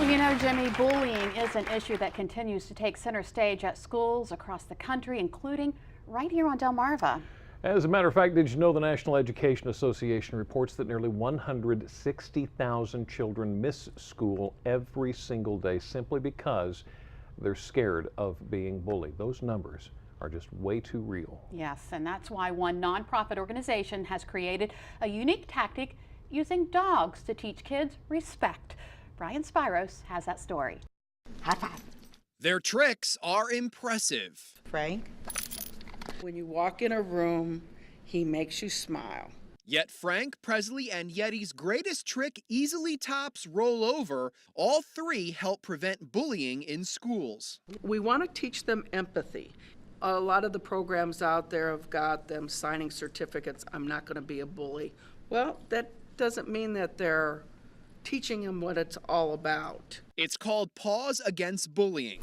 You know, Jimmy, bullying is an issue that continues to take center stage at schools across the country, including right here on Delmarva. As a matter of fact, did you know the National Education Association reports that nearly 160,000 children miss school every single day simply because they're scared of being bullied? Those numbers are just way too real. Yes, and that's why one nonprofit organization has created a unique tactic using dogs to teach kids respect. Brian Spiros has that story. High five. Their tricks are impressive. Frank. When you walk in a room, he makes you smile. Yet Frank, Presley, and Yeti's greatest trick easily tops roll over. All three help prevent bullying in schools. We want to teach them empathy. A lot of the programs out there have got them signing certificates, I'm not going to be a bully. Well, that doesn't mean that they're teaching them what it's all about. It's called Paws against bullying.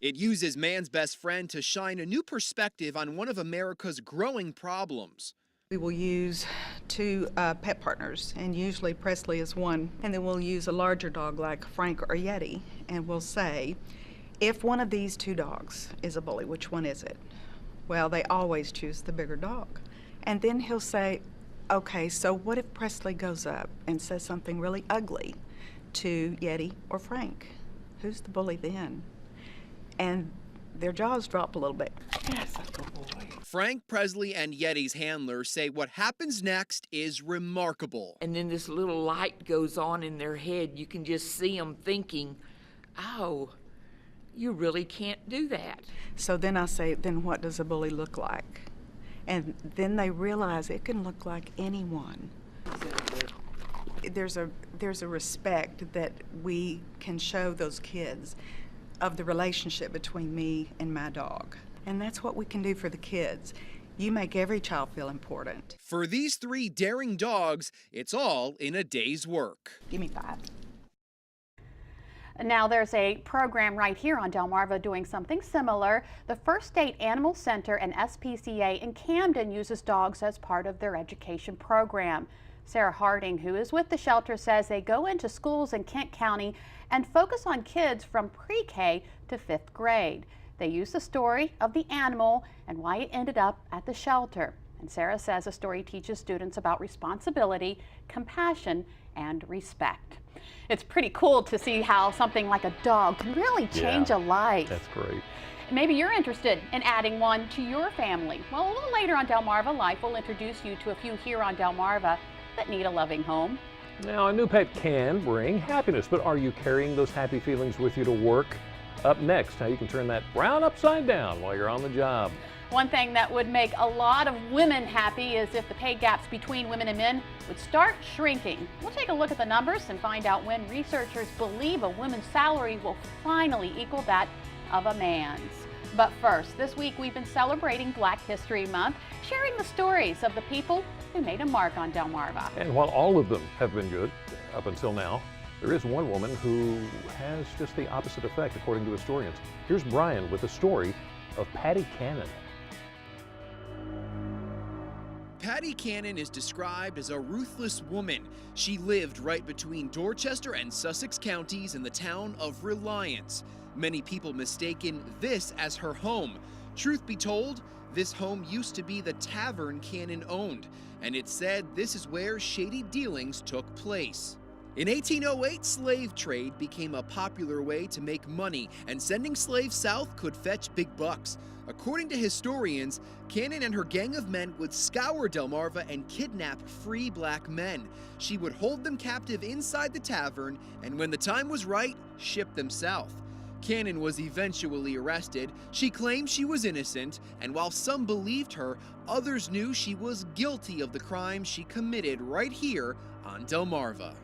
It uses man's best friend to shine a new perspective on one of America's growing problems. We will use two pet partners, and usually Presley is one, and then we'll use a larger dog like Frank or Yeti, and we'll say, if one of these two dogs is a bully, which one is it? Well, they always choose the bigger dog. And then he'll say, okay, so what if Presley goes up and says something really ugly to Yeti or Frank? Who's the bully then? And their jaws drop a little bit. Yes, that's a good boy. Frank, Presley, and Yeti's handlers say what happens next is remarkable. And then this little light goes on in their head. You can just see them thinking, oh, you really can't do that. So then I say, then what does a bully look like? And then they realize it can look like anyone. There's a respect that we can show those kids of the relationship between me and my dog. And that's what we can do for the kids. You make every child feel important. For these three daring dogs, it's all in a day's work. Give me 5. Now there's a program right here on Delmarva doing something similar. The First State Animal Center and SPCA in Camden uses dogs as part of their education program. Sarah Harding, who is with the shelter, says they go into schools in Kent County and focus on kids from pre-K to 5th grade. They use the story of the animal and why it ended up at the shelter. And Sarah says the story teaches students about responsibility, compassion, and respect. It's pretty cool to see how something like a dog can really change a life. That's great. Maybe you're interested in adding one to your family. Well, a little later on Delmarva Life, we'll introduce you to a few here on Delmarva that need a loving home. Now, a new pet can bring happiness, but are you carrying those happy feelings with you to work? Up next, how you can turn that frown upside down while you're on the job. One thing that would make a lot of women happy is if the pay gaps between women and men would start shrinking. We'll take a look at the numbers and find out when researchers believe a woman's salary will finally equal that of a man's. But first, this week we've been celebrating Black History Month, sharing the stories of the people who made a mark on Delmarva. And while all of them have been good up until now, there is one woman who has just the opposite effect, according to historians. Here's Brian with the story of Patty Cannon. Patty Cannon is described as a ruthless woman. She lived right between Dorchester and Sussex counties in the town of Reliance. Many people mistaken this as her home. Truth be told, this home used to be the tavern Cannon owned, and it's said this is where shady dealings took place. In 1808, slave trade became a popular way to make money, and sending slaves south could fetch big bucks. According to historians, Cannon and her gang of men would scour Delmarva and kidnap free black men. She would hold them captive inside the tavern, and when the time was right, ship them south. Cannon was eventually arrested. She claimed she was innocent, and while some believed her, others knew she was guilty of the crime she committed right here on Delmarva.